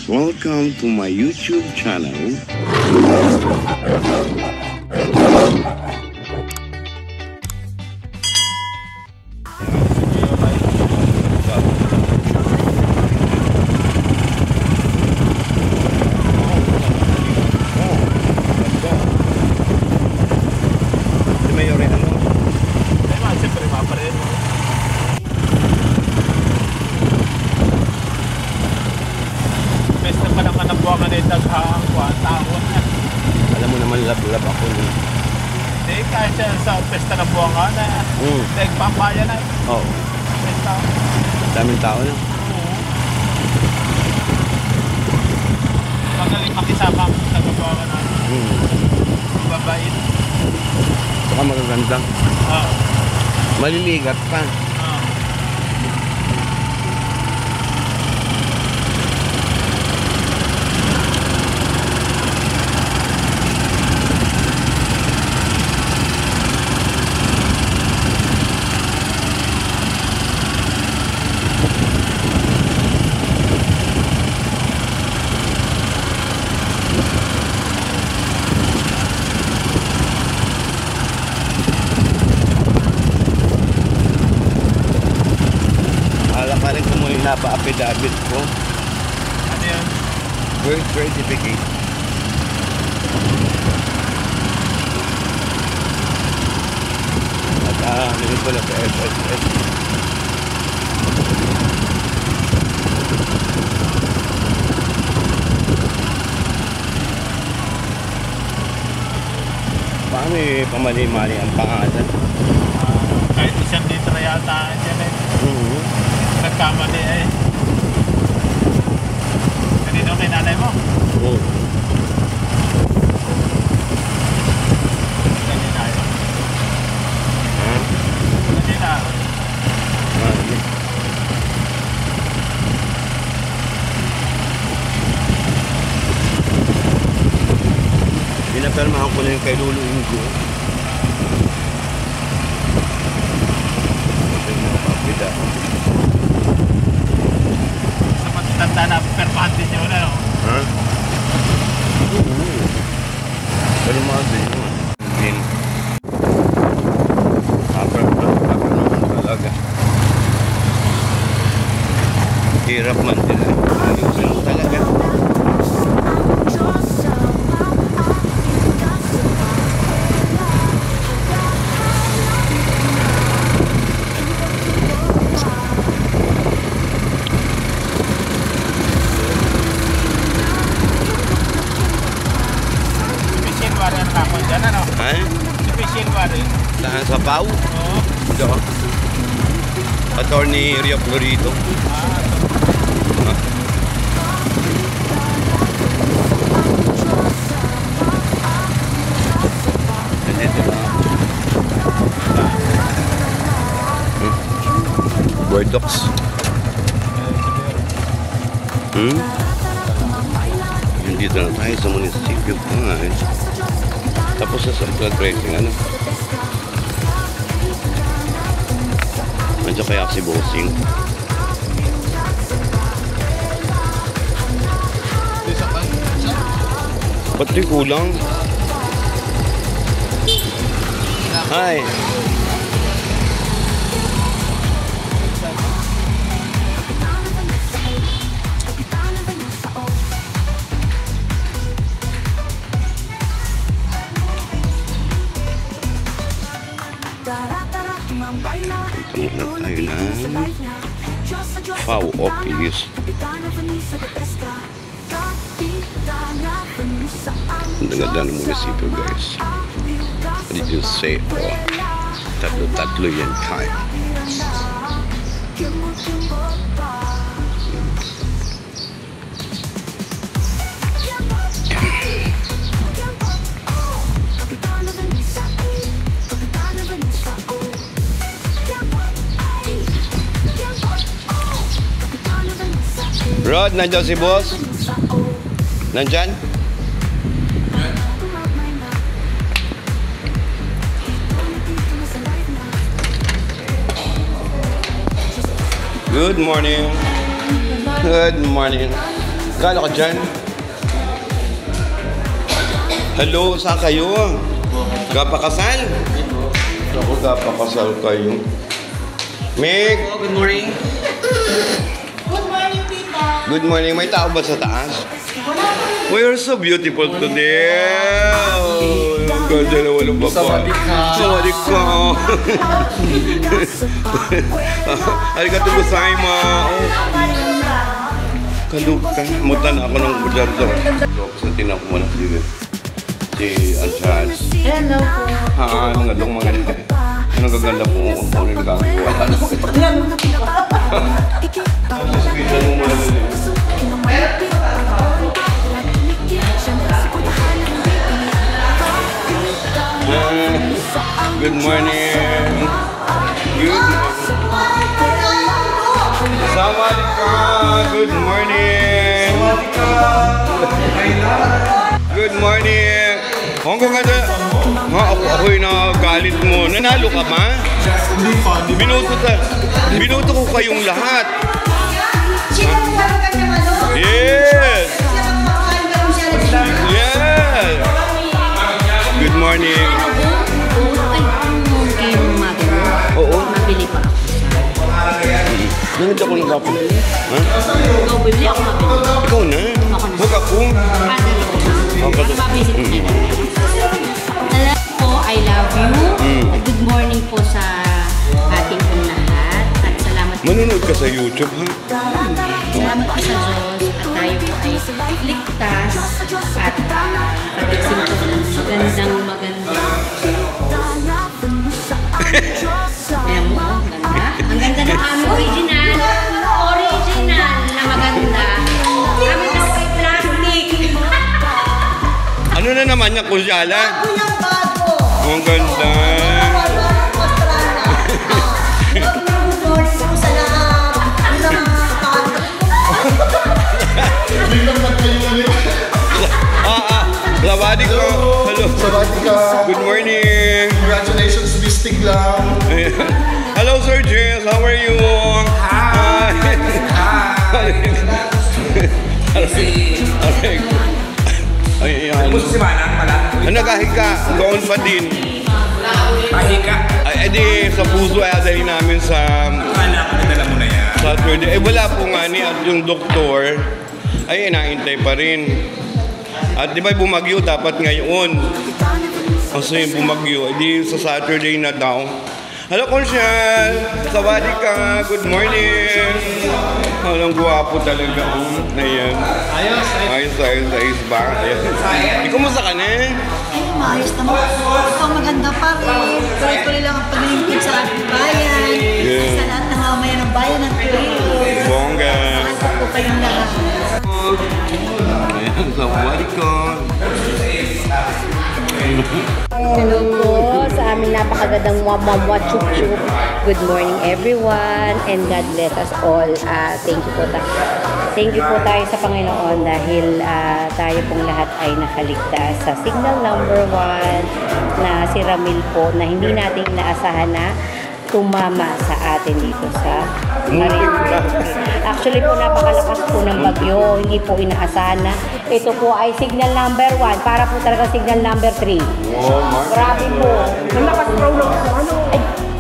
Welcome to my YouTube channel. Alam mo naman, lab-lab ako ni. Hindi, kahit siya sa pesta ng buwangan na nagpapaya na. Oo. Pesta. Daming tao na. Oo. Magaling makisama sa buwangan na. Babait. Saka magaganda. Oo. Maliligat pa. Alakarin ko muna yung napa-affidavit ko. Ano yan? Birth certificate. At nilin ko lang sa SSS. Paano pamali-mali ang pangalan? Kahit isang litra yata dyan eh. Nagkamali eh. Kanino kay nanay mo? Oo. Kanina yun. Ha? Kanina. Pinapirmahan ko na yung kay Lolo Ingo. Sa matitanda na perpahan din yun, ano? Ha? Permahan din yun. Din. Permahan talaga. Hirap man din. Ayusin mo talaga. Ha? Special ba rin? Saan sa Pau? Oo. Ito. Attorney Rio Florito. Nandito na. Word docs. Nandito na tayo sa munisipyo pa nga eh. Tapos sa circle tracing, ano? Nandiyan kaya si Bossing. Ba't di kulang? Hi! Ito na tayo ng FAO office. Ang ganda ng munisipyo, guys. What did you say? Oh, tatlo-tatlo yan tayo. Rod, nandiyan si boss? Nandyan? Good morning. Good morning. Kala ka dyan? Hello, saan kayo? Gapakasal? Ako, gapakasal kayo. Meg! Good morning. Good morning, tita. Good morning. May tao ba sa taas? Oh, you're so beautiful today. Oh, ang ganda na walang baba. Sawadee ka. Arigatou gozaimasu. Kaluka. Mutan ako ng budyardo. Sa tinak mo na si Anchad. Hello po. Ano nga dong mga ano gaganda po ako rin gagawa. Squeeze mo muna din. Good morning. Good morning. Sawadika. Good morning. Good morning. Hongkong ka na. Ako'y nagalit mo. Nanalo ka ba? Hindi pa. Binuto ko kayong lahat. Sino po ba ang kanyang ano? Yes. Siya ang makakaligaw siya na Yes. Good morning. Oo. Mabili pa ako. Nangit ako ng kapo. Ha? Ikaw bibili ako mabili. Ikaw na. Huwag ako. Mabisit niya. Hello po, I love you. Good morning po sa ating pong lahat. At salamat po. Manunod ka sa YouTube, ha? Salamat po sa Diyos at tayo po ay ligtas at patiksin po ng magandang ayan mo, ang ganda. Ang ganda ng aming original na maganda. Kami daw ay plastic. Ano na naman niya, kusyala? Bago yung bago. Ang ganda. Sawadee ka. Hello. Sawadee ka. Good morning. Congratulations, Bistig lang. Hello, Sir Jess. How are you? Hi. Kumusta si Manang pala? Nagahika. Doon pa din. Pahika. Ay, di, sa puso ay adali namin sa Kala ko nadala mo na yan. Saturday. Wala po nga ni at yung doktor ay inaintay pa rin. At di ba bumagyo dapat ngayon? Kasi yung bumagyo, di sa Saturday na daw. Hello, Conchal! Sawadee ka! Good morning! Walang guwapo talaga. Ayan. Ayos ba? Ayan. Kumusta ka na? Ay, maayos naman. Ikaw maganda pa rin. Tuloy-tuloy lang ang paglilingkod sa ating bayan. Yeah. Sa lahat ng mamamayan ng bayan ng Quirino. Bongga! Saan po kayong lahat? Ayan, sawadee ka! Hello po sa aming napakagandang Wamwamwa Chup Chup. Good morning everyone and God bless us all. Thank you po tayo sa Panginoon dahil tayo pong lahat ay nakaligtas sa signal number 1 na si Ramil po na hindi natin inaasahan na tumama sa atin dito sa Marinduque. Actually po napakalakas po ng bagyo, hindi po inaasahan na ito po ay signal number 1 para po talaga signal number 3. Grabe po. Nakastraw lang ako. Ano?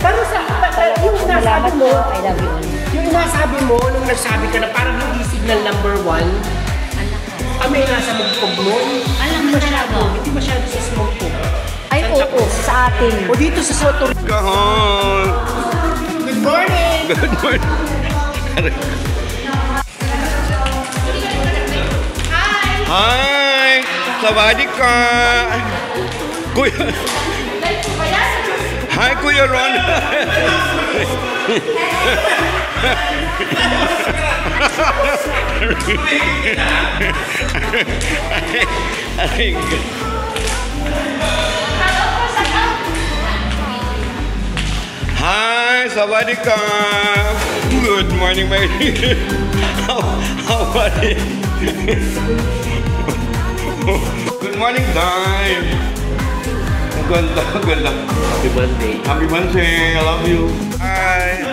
Pero sa, yung Salamat sinasabi po. mo, I love you. yung nasabi mo, nung nagsabi ka na parang hindi signal number 1, kami nasa magpog mo, hindi masyado sa smoke po. Ay, oo, sa atin. O dito sa Soto Rico. Kahon! Good morning! Good morning! Hi! Sawadee ka! Kuya! Hi, Kuya Ron! Hi, sawadee ka! Good morning, my dear. How are you? Good morning, Dime. Ang ganda, ang ganda. Happy birthday. Happy birthday. I love you. Hi.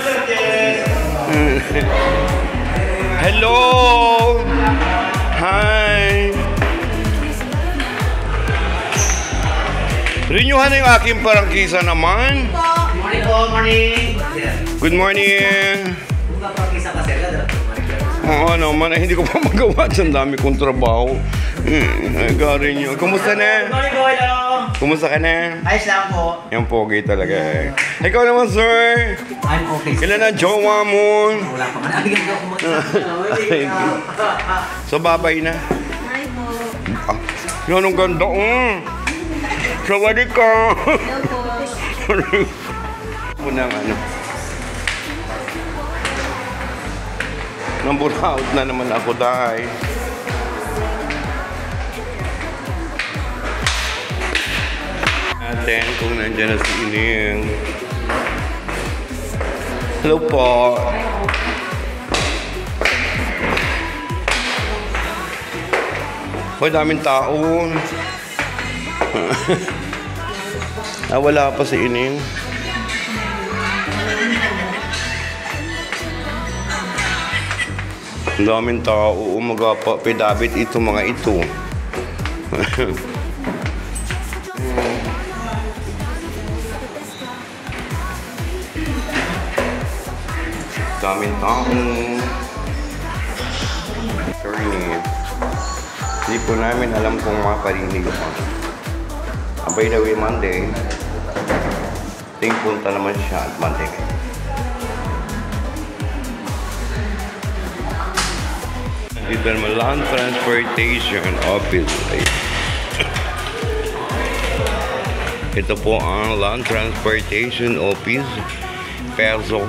Hello. Hi! Rinyuhan na yung aking parangkisa naman. Morning po, morning. Good morning. Oo naman, hindi ko pa magawa. Ang dami kong trabaho. Ay, garin nyo. Kumusta na? Morning po, hello. Kumusta ka na? Ayos lang po. Yung pogi talaga eh. Ikaw naman, sir. I'm okay. Kailan na jowa mo? Wala pa man. Abigyan ko So, babay na. Hi po. Yan ang ganda. Sawadee ka. Hello po. Unang ano. Number out na naman ako dahil. Natin kung nandiyan na si Ining. Hello po. Hoy, daming tao. Wala pa si Ining. Ang daming tao, magpapidabit ito mga ito. Daming tao. Sorry. Hindi po namin alam kung maparinig pa. By the way, Monday, punta naman siya at Monday. Dito naman Land Transportation Office. Ito po ang Land Transportation Office Perso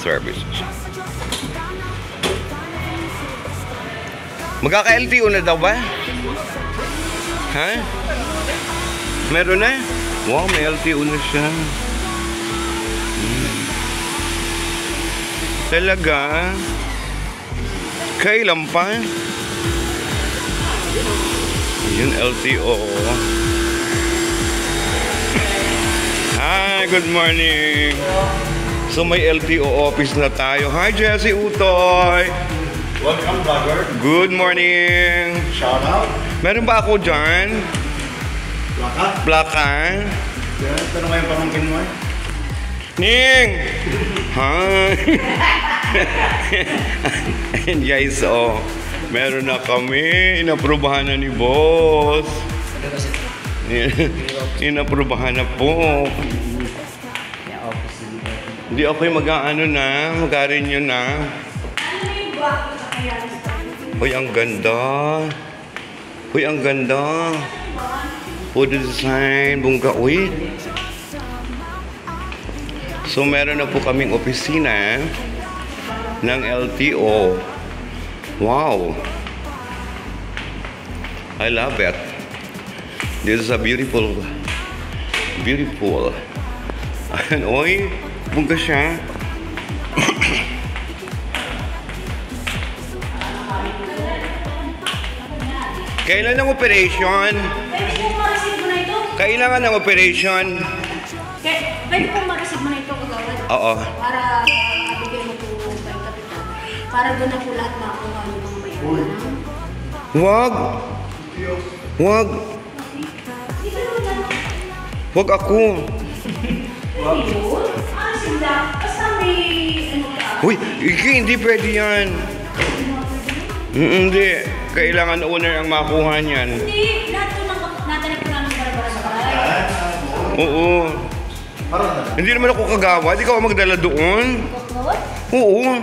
Services. Magkaka-LTO na daw ba? Ha? Meron na? Wow, may LTO na siya. Talaga? Kailan pa? Yun, LTO. Hi, good morning. So may LTO office na tayo. Hi, Jesse Utoy. Welcome, vlogger. Good morning. Shout out. Meron ba ako dyan? Plaka. Plaka? Yeah, pero ngayon pamangkin mo eh. Ning! Hi! And guys, meron na kami. Inaprubahan na ni boss. Inaprubahan na po. Hindi ako yung mag-aano na. Mag-arin nyo na. Uy, ang ganda. Uy, ang ganda. Food design, bungga. Uy. So, meron na po kaming opisina ng LTO. Wow. I love it. This is a beautiful. Uy, bungga siya. Kailan ang operation? Pwede po ma-receive mo na ito? Kailangan ng operation? Pwede po ma-receive mo na ito kagawad? Oo. Para bigay mo po kay Kapitan. Para doon na po lahat makuha yung mga may Wag. Wag. Wag ako. Basta may ano ka. Uy, hindi pwede yan. Hindi. Kailangan owner ang makuha niyan. Hindi, lahat po natanap po namin para sa bahay. Oo. Hindi naman ako kagawad. Ikaw ang magdala doon. Kagawad? Oo.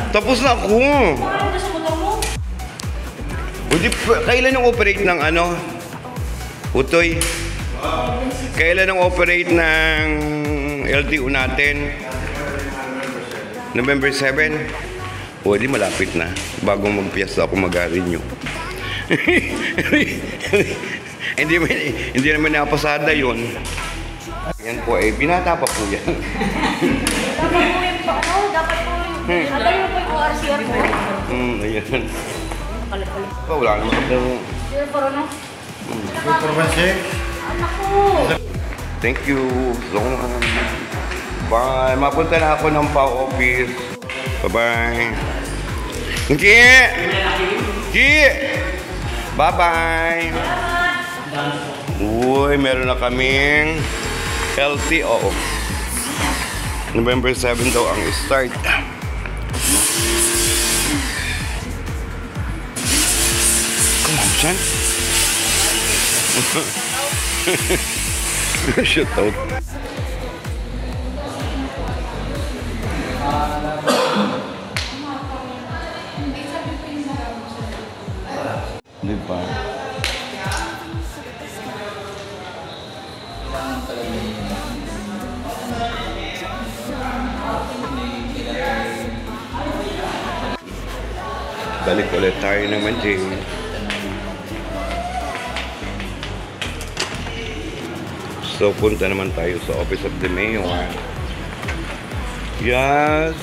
Tapos na ako. Ano ba sa motor mo? Kailan ang operate ng ano? Utoy? Kailan ang operate ng LTO natin? November 7? O, di malapit na. Bago magpiyasa ako mag-arin nyo. Hindi naman napasada yun. Yan po eh, binata pa po yan. Dapat po yung dapat po yung abay mo po yung ORCR mo. Ayan. Palit-palit. Wala naman ako. Sir, para no? Anak ko! Thank you so much. Bye. Mapunta na ako ng PAO office. Bye-bye. Ki! Ki! Bye-bye! Uy, meron na kaming LTO. November 7 daw ang start. Come on, son. Shut out. Di ba? Balik ulit tayo naman, Jane. So, punta naman tayo sa Office of the Mayor. Yes!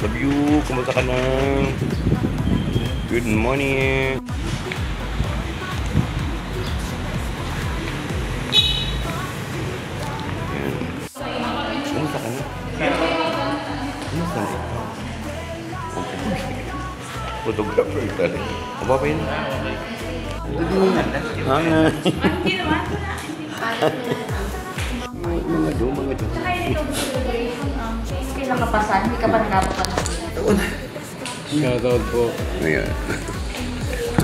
Love you! Kumusta ka na? Good morning! Yan. Kumusta ka na? Kumusta na? Photographer tadi. Apa ini? Mengadu. Kailan ka pasan? Hindi ka pa nagpapasan. Shoutout po. Iya.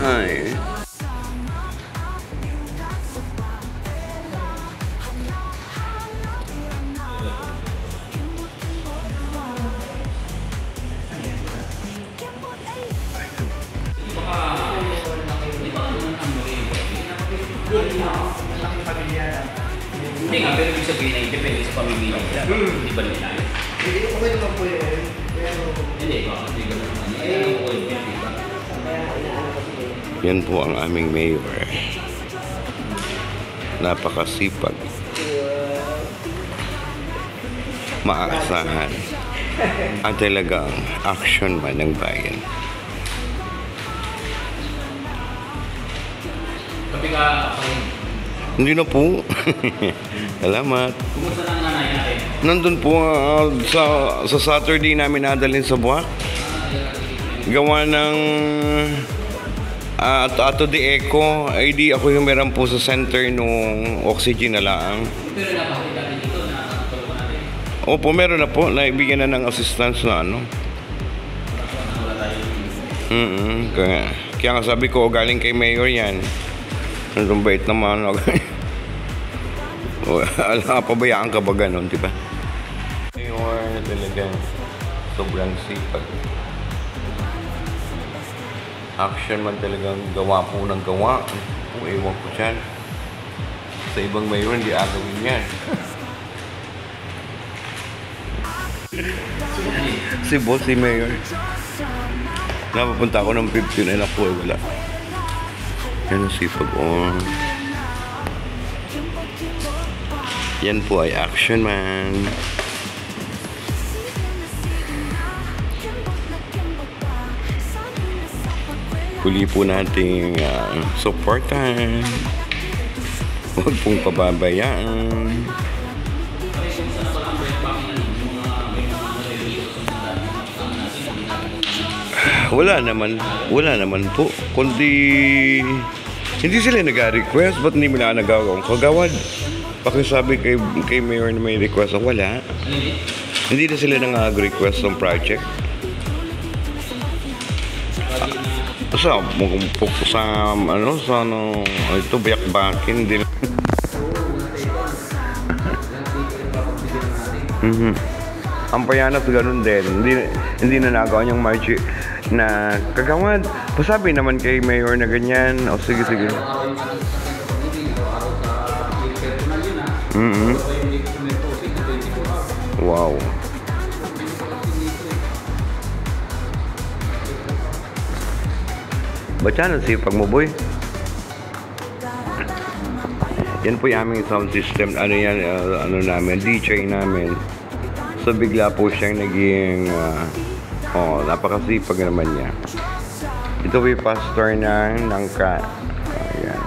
Hai. Hindi nga, pero ibig sabihin na depende sa pamilya nila. Hindi ba nila? Hindi, okay naman po yun. Hindi ba? Hindi ba naman? Yan po ang aming mayor. Napakasipag. Maaasahan. At talagang action man ng bayan. Kapag ka, Hindi na po. Salamat. kumusta na ang nanay natin? Nandun po sa Saturday namin nadalhin sa buwak. Gawa ng Ato de Eco. Ay di ako yung meron po sa center nung oxygen na lang. Pero napakita natin dito na tulungan natin. Opo, meron na po. Naibigyan na ng assistance na ano. Kaya nga sabi ko, galing kay Mayor yan. Nandun bait naman. Pabayaan ka ba ganun, di ba? Mayor talagang sobrang sipag. Action man talagang gawa po ng gawa. Ewan ko dyan. Sa ibang mayor, hindi agawin yan. Si boss, si mayor. Napapunta ako ng 15 ay naku, wala. Yan ang sipag. Yan po ay action man. Huli po nating supportan. Huwag pong pababayaan. Wala naman po. Kundi hindi sila nag-request, ba't hindi nila nagawang kagawad? Pakisabi kay Mayor na may request, wala. Hindi na sila nag-request ng project. Ito bayak-bakin din. Ang payanat ganun din. Hindi na nagawa niyang marchi na kagawad. Pasabi naman kay Mayor na ganyan. O sige. Wow. Ba't yan ang sipag mo, boy? Yan po yung aming sound system. Ano yan, namin, DJ namin. So bigla po siyang naging napakasipag naman niya. Ito po yung pastor ng Nangka. Ayan.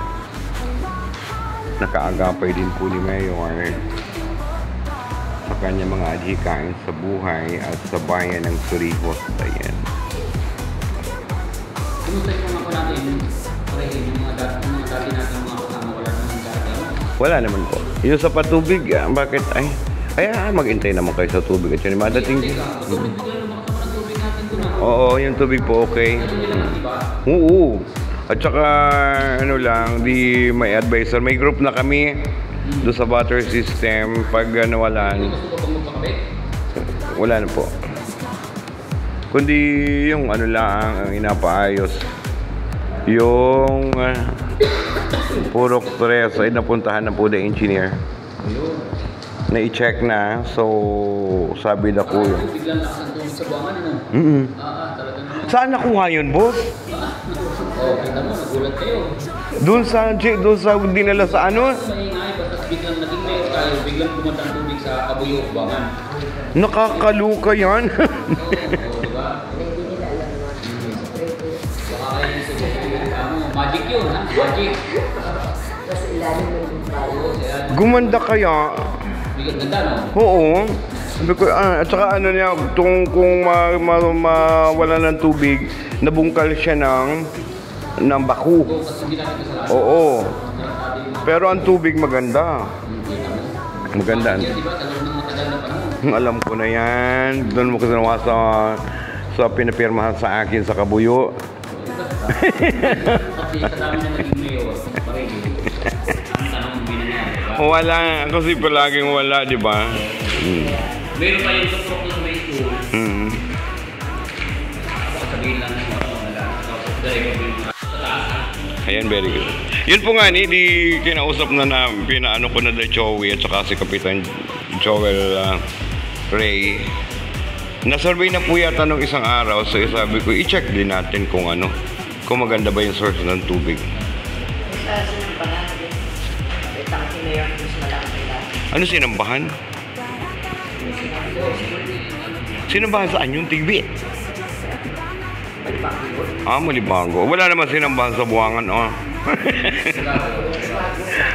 Nakaagapay din po ni Mayor sa kanya mga adhikain sa buhay at sa bayan ng Surihos. Ayan. Kumusta yung mga ko natin? Parehin yung mga dati natin mga kasama wala naman gagawin. Wala naman po. Yung sa patubig, bakit? Mag-intay naman kayo sa tubig. At yun, madating. Tubig bigla naman kasama ng tubig natin doon. Oo, yung tubig po okay. Diba? Oo. At saka, ano lang, may advisor. May group na kami doon sa water system. Pag nawalan, Gusto ko bang magpakabit? wala na po. Kundi yung ano lang ang inapaayos. Yung puro stress ay napuntahan na po the engineer. Na i-check na. So, sabi na po yun. Biglang lakas ng tubig sa buwangan, ano? Talaga naman. Saan nakuha yun, boss? Kita mo, nagulat kayo. Doon sa dinala sa ano? Maingay, basta biglang naging mayor tayo, biglang pumunta ang tubig sa Kabuyo, buwangan. Nakakaluka yan. Oo, diba? Baka kayo yung sabihin, magic yun, ha? Magic. Gumanda kaya? Biglang ganda, no? Oo. Sabi ko, at saka ano niya, kung mawala ng tubig, nabungkal siya ng baku. Oo, kasi hindi natin kasalanan. Oo. Pero ang tubig maganda. Maganda. Yan, diba? Talagang ng matagal na panahon. Alam ko na yan. Doon mo kasanawa sa pinapirmahan sa akin sa Kabuyo. Kasi sa dami na naging mayor, pareho. Ang tanong hindi na yan, diba? Wala. Kasi palaging wala, di ba? Meron pa yung tutok na sa may school. Sabihin lang ng mga wala. Tapos dahil ko yung sa taas, ha? Ayan, very good. Yun po nga ni, di kinausap na pinaano ko na Joey at saka si Kapitan Joel Ray. Nasurvey na po yata nung isang araw, so sabi ko, i-check din natin kung maganda ba yung source ng tubig. Ano sinambahan? Sinambahan saan yung TV? Malibago. Wala naman sinambahan sa buwangan,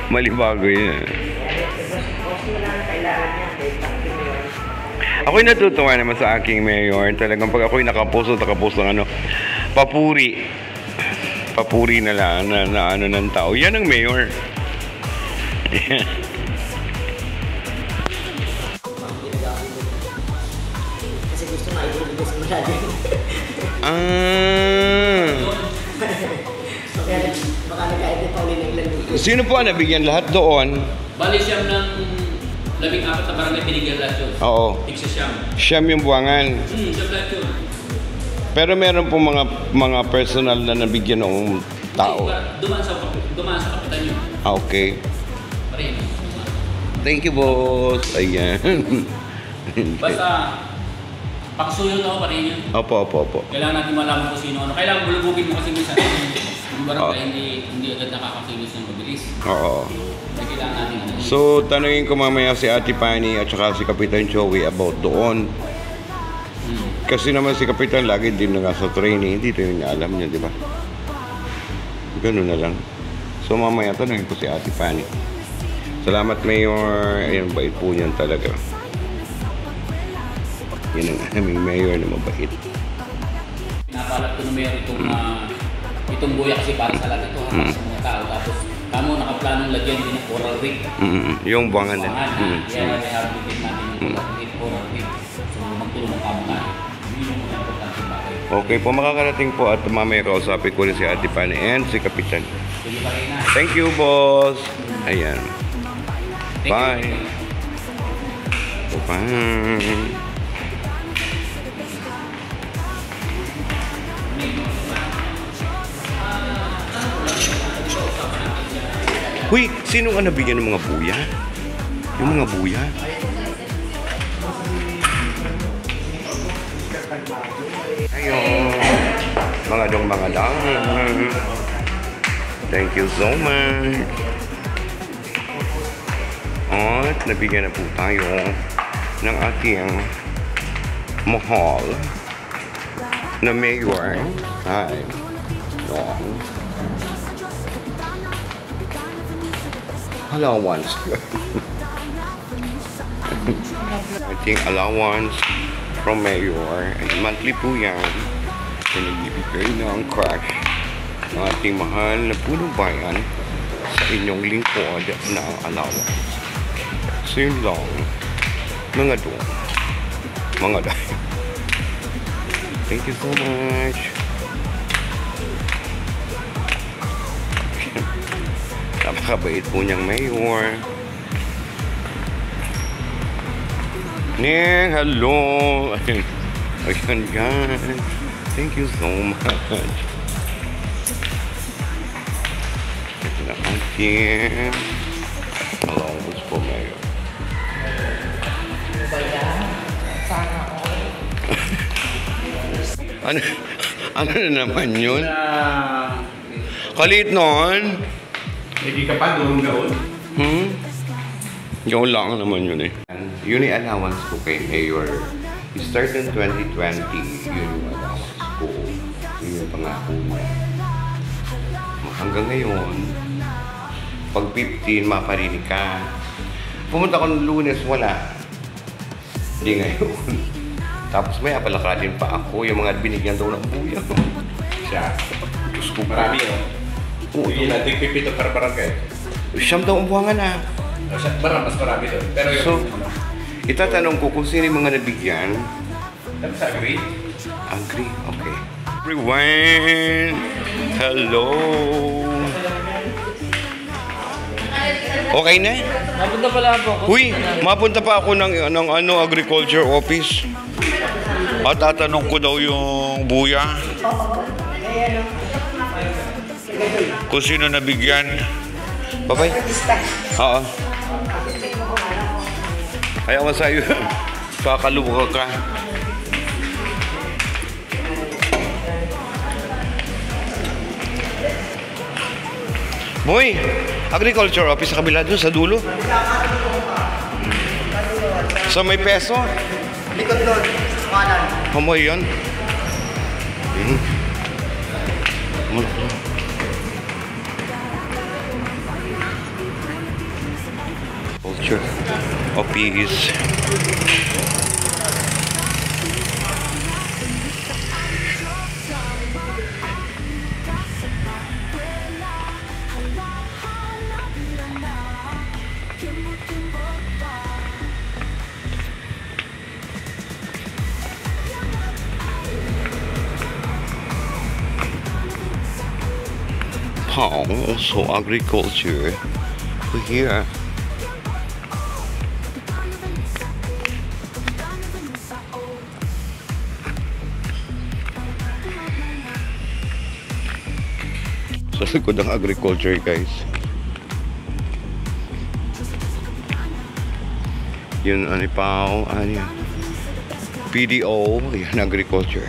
Malibago yun. Ako'y natutuwa naman sa aking mayor. Talagang pag ako'y nakapost ng papuri. Papuri na lang na ano ng tao. Yan ang mayor. Kasi gusto nga ibigay sa malali. Kaya baka nagkaedit pa ulit ng ilan. Sino po ang nabigyan lahat doon? Bali siyam ng 14 na barangay binigyan lahat yun. Oo. Tigsa siyam. Siyam yung buwangan. Siyam lahat yun. Pero meron po mga personal na nabigyan ng tao. Dumaan sa kapitan yun. Okay. Pareho. Thank you, boss. Ayan. Basta, pakasuyo na ako pareho yun. Opo. Kailangan natin malaman kung sino. Kailangan bulubugin mo kasi minsan. Yung barangay hindi agad nakakakilos ng mabilis. Oo. Kailangan natin So, tanungin ko mamaya si Ate Pani at saka si Kapitan Joey about doon. Kasi naman si Kapitan lagi din na sa training. Hindi rin niya alam niya, di ba? Ganun na lang. So, mamaya tanungin ko si Ate Pani. Salamat, Mayor. Ayan, bait po niyan talaga. Yan ang aming Mayor na mabait. Pinapalat ko na meron itong buya kasi para sa lahat ito. Para sa mga tao. Tapos, kamo nakaplanong lagyan din ng coral reef. Yung buwangan din. Kaya may harapin din natin yung coral reef. So, magtulong ang kamungan. Yun yung mga importante bagay. Okay po, makakarating po at mamaya kausapin ko rin si Ate Pani and si Kapitan. Sige pa rin na. Thank you, boss. Ayan. Bye. Bye. Huy, sino nga nabigyan ng mga buya? Yung mga buya? Ayun. Mga dong. Thank you so much. At nabigyan na po tayo ng ating mahal na mayor. Hi. Allowance. I think allowance from mayor. Monthly po yan. na nagbibigay ng crush ng ating mahal na punong bayan sa inyong lingkod na alawa. So yun lang, mga doon, mga dahil. Thank you so much. Napakabait po niyang mayor. Ning, hello. Ayan yan. Thank you so much. Ito na ating allowance po mayor. Ano na naman yun? Kalit nun. Hindi ka pa doon gawin. Yun lang naman yun eh. Yun yung allowance ko kay Mayor. It started in 2020. Yun yung allowance ko. Yun yung pangako niya. Hanggang ngayon, pag 15, maparinig ka. Pumunta ko ng Lunes, wala. Hindi ngayon. Tapos may apalakarin pa ako. Yung mga binigyan daw ng buya. Siya. Diyos ko. Marami yun. Oo, Yun ang tigpipito para barangay. siyam daw ang buwangan na. Mas marami doon. Pero yung... So, itatanong ko kung sino yung mga nabigyan. Ano sa agree? Agree? Okay. Everyone! Hello! Okay na? Mapunta pala po ako. Uy, mapunta pa ako ng agriculture office. At tatanong ko daw yung buya. Kung sino nabigyan. Bye-bye. Oo. Ayaw sa'yo. Kakaluwa ka. Boy, agriculture office sa kabila doon, sa dulo. Sa may peso. Likod doon, kanan. Hamoy yan. Culture office. So agriculture here. Sa likod ng agriculture, guys. Yun, ano pa, ano yan? PDO, yan, agriculture.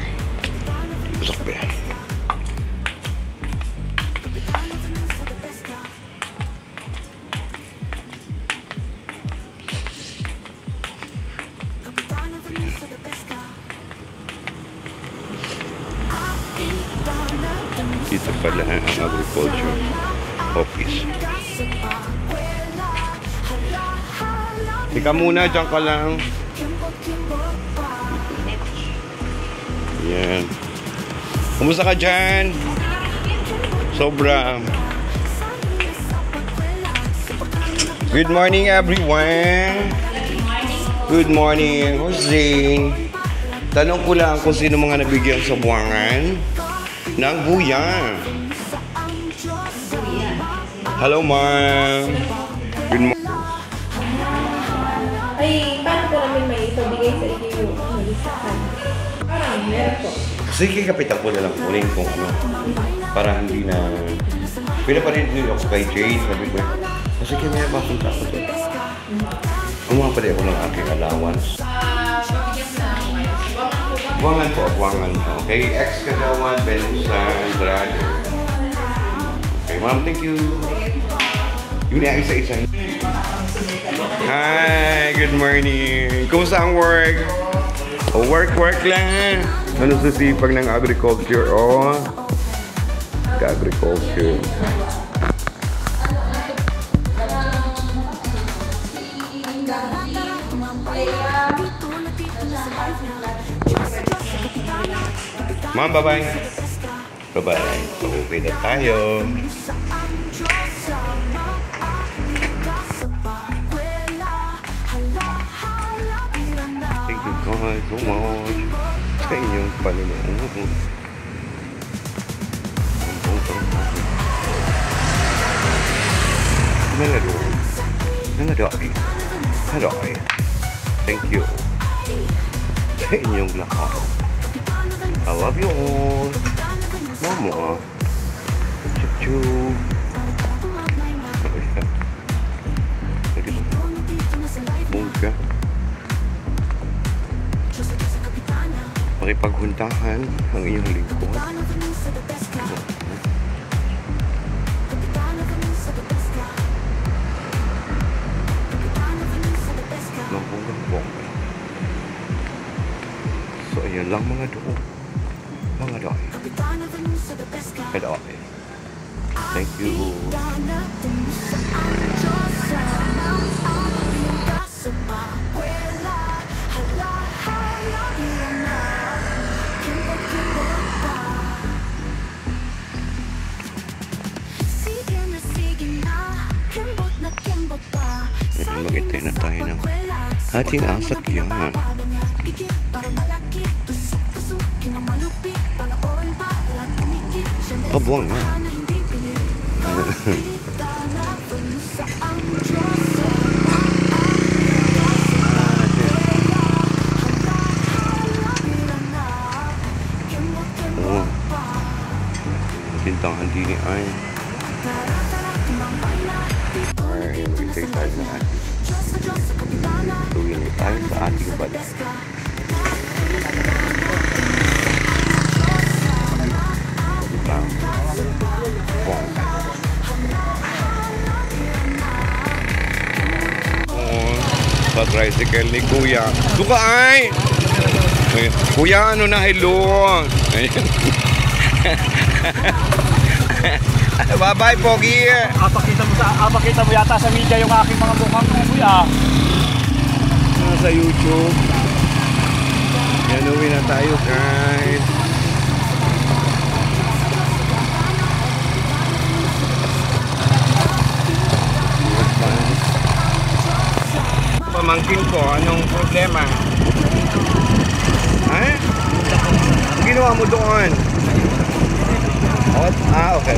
Pasok ba yan? Dito pala ang agriculture office. Ika muna, dyan ka lang. Yan. Kumusta ka dyan? Sobra. Good morning, everyone. Good morning. Who's Zane? Tanong ko lang kung sino mga nabigyan sa buwangan ng buya. Hello, ma'am. Good morning. Ay, paano ko namin may ipabigay sa inyo yung listahan? Parang meron po. Sige, kapitan ko na lang kunin kung ano. Para hindi na... Pila pa rin ako kay Jane. Sabi ko, sige, may mapunta ako doon. Kumuha pa rin ako ng aking allowance. Buwangan po, buwangan. Okay, ex-kagawan, Bensan, Andrade. Okay, ma'am, thank you. Yun na, isa-isa. Hi, good morning. Kumusta ang work? O, work lang. Ano sa sipag ng agriculture? O, agriculture. Ma'am, bye-bye. Bye-bye. Okay na tayo. Thank you guys so much sa inyong panonood. Naladoy. Thank you sa inyong lahat. I love you all. Mama. Chup-chup. Bongga. Makipaghuntahan ang iyong lingkod. Bongga. So, ayan lang mga doon. Mga doon. Doon. Thank you. Maghintay na tayo ng ating sasakyan. Pabuang nga. Oh. Tintangan din ay. Ay, maghintay tayo ng ating. Tuwing tayo sa ating balik. Sa tricycle ni Kuya. Duka ay! Kuya, ano na, hello! Bye-bye, Pogi! Apakita mo yata sa media yung aking mga mukhang kuya. Sa YouTube. Yan, uwi na tayo, guys. Pamangkin ko, anong problema? Ha? Ginawa mo doon? Okay.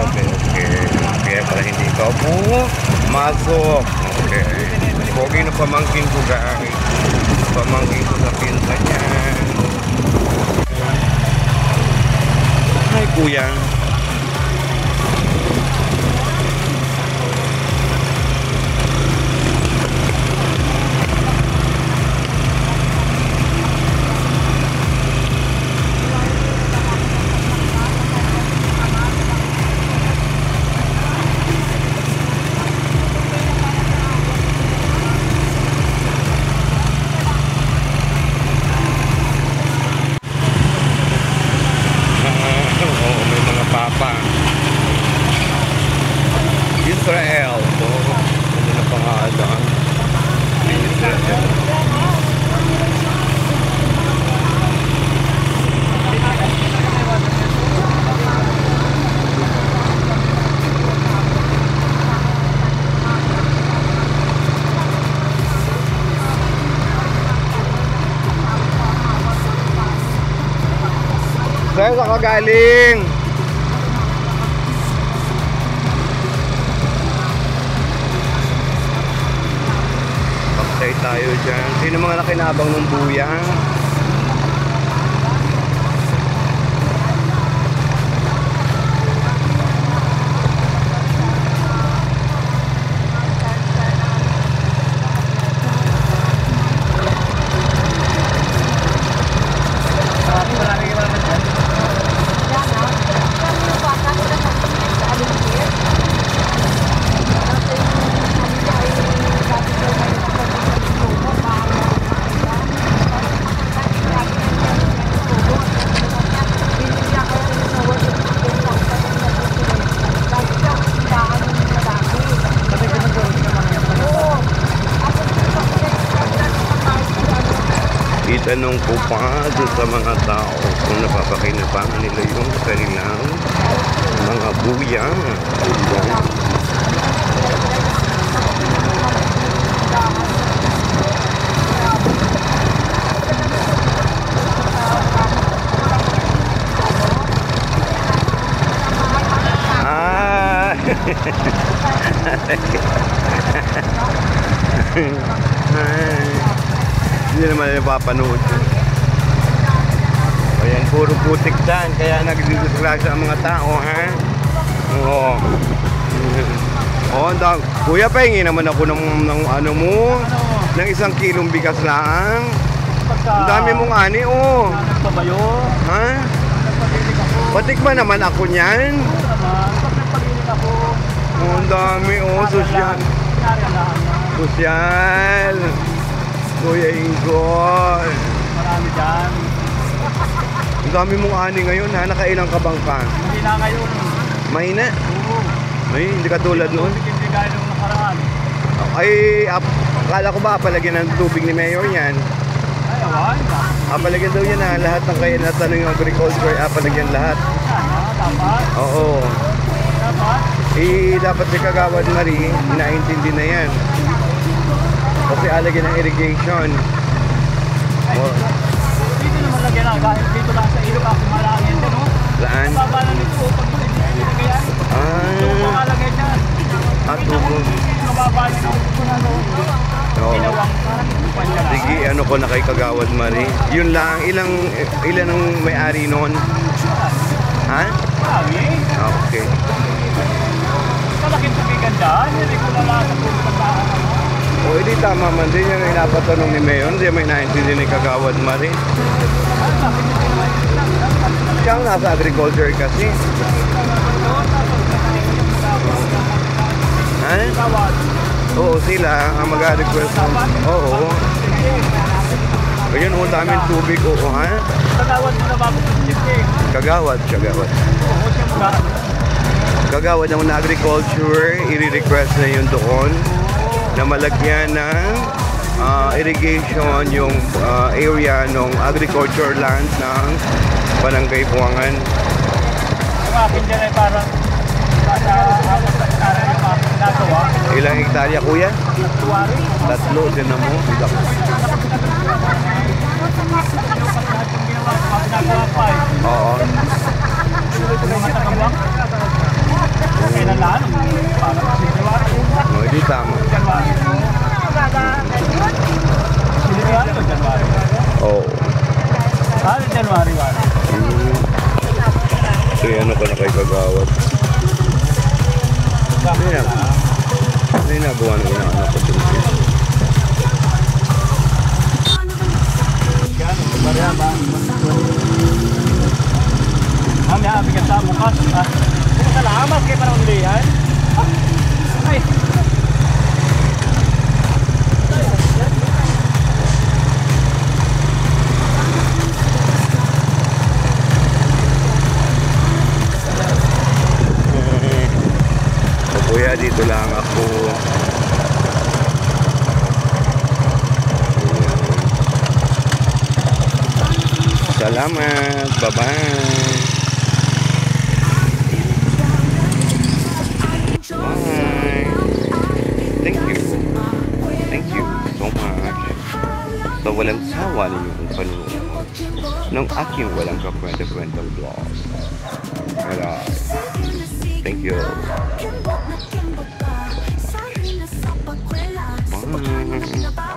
Kaya pala hindi ikaw po masok. Okay. Pogi na pamangkin ko, guys. Pamangkin ko sa pinsa niya. Hi, Kuya. Israel. Ano na pangalan? Israel. Sir, saan ka galing? Tayo dyan. Sino mga nakinabang ng buyang? tanong ko pa doon sa mga tao kung napapakinabangan nila yung kanilang mga buyang. Hindi naman napapanood. Ayan, puro putik dyan. Kaya nagdidisgrasya ang mga tao, ha? Oo. Kuya, pahingi naman ako ng ano mo, ng 1 kilong bigas lang. Ang dami mong ani, oh. Nagpabayo. Ha? Patikman naman ako niyan. Oh, ang dami, oh. Sosyal. Sosyal. Kuya Ingol. Marami dyan. Ang dami mong ani ngayon, ha? Nakailang ka bang ka? Hindi na ngayon. Mahina? Oo. Ay, hindi katulad noon. Hindi gaya nung nakaraan. Ay, akala ko ba palagyan ng tubig ni Mayor yan? Ay, awan. Palagyan daw yan, ha? Lahat ng kaya natanong yung agriculture, palagyan lahat. Sana, dapat. Oo. Dapat. Dapat si Kagawad Marie, naintindi na yan. Kasi alagyan ng irrigation. Oh. Dito naman lagyan na. Dahil dito lang sa ilog ako malangin. No? Laan? Baba na nito pag nilagyan. Ito makalagay dyan. Tubo. Mababa na ito na doon. Oo. Ginawang parang Sige, ano ko na kay Kagawad Marie. Yun lang, ilan ang may-ari noon? Ha? marami. Okay. Malaking tubigan dyan. Hindi ko na lang sa O, hindi tama man din yung inapatanong ni Mayon. Hindi may naintindi ni Kagawad Marie. Siya ang nasa agriculture kasi. Ha? Oo, sila ang mag-request. Oo. Ayun, ang daming tubig. Oo, ha? Kagawad mo na bago Kagawad. Oo, siya mga. Kagawad ng agriculture, i-request na yun doon na malagyan ng irrigation yung area ng agriculture land ng Barangay Buangan. Yung akin dyan ay parang halos sa hektara yung aking nagawa. Ilang hektarya, kuya? Tuwari. 3 din na mo. Nagawa pa eh. Oo. Yung mga tagabuwang. Kailan lang? Parang January. No, hindi tama. January. January o January? Oo. January 1. So, ano ka na kay Kagawad? Hindi na buwan ng inaanak ko dun. Mami, bigat sa bukas. Salamat kayo parang ulihan. Ay. So, kuya, dito lang ako. Salamat. Bye-bye. So, walang sawa ninyong panunood ng aking walang kakwenta-kwentang vlog. Alright. Thank you. Bye.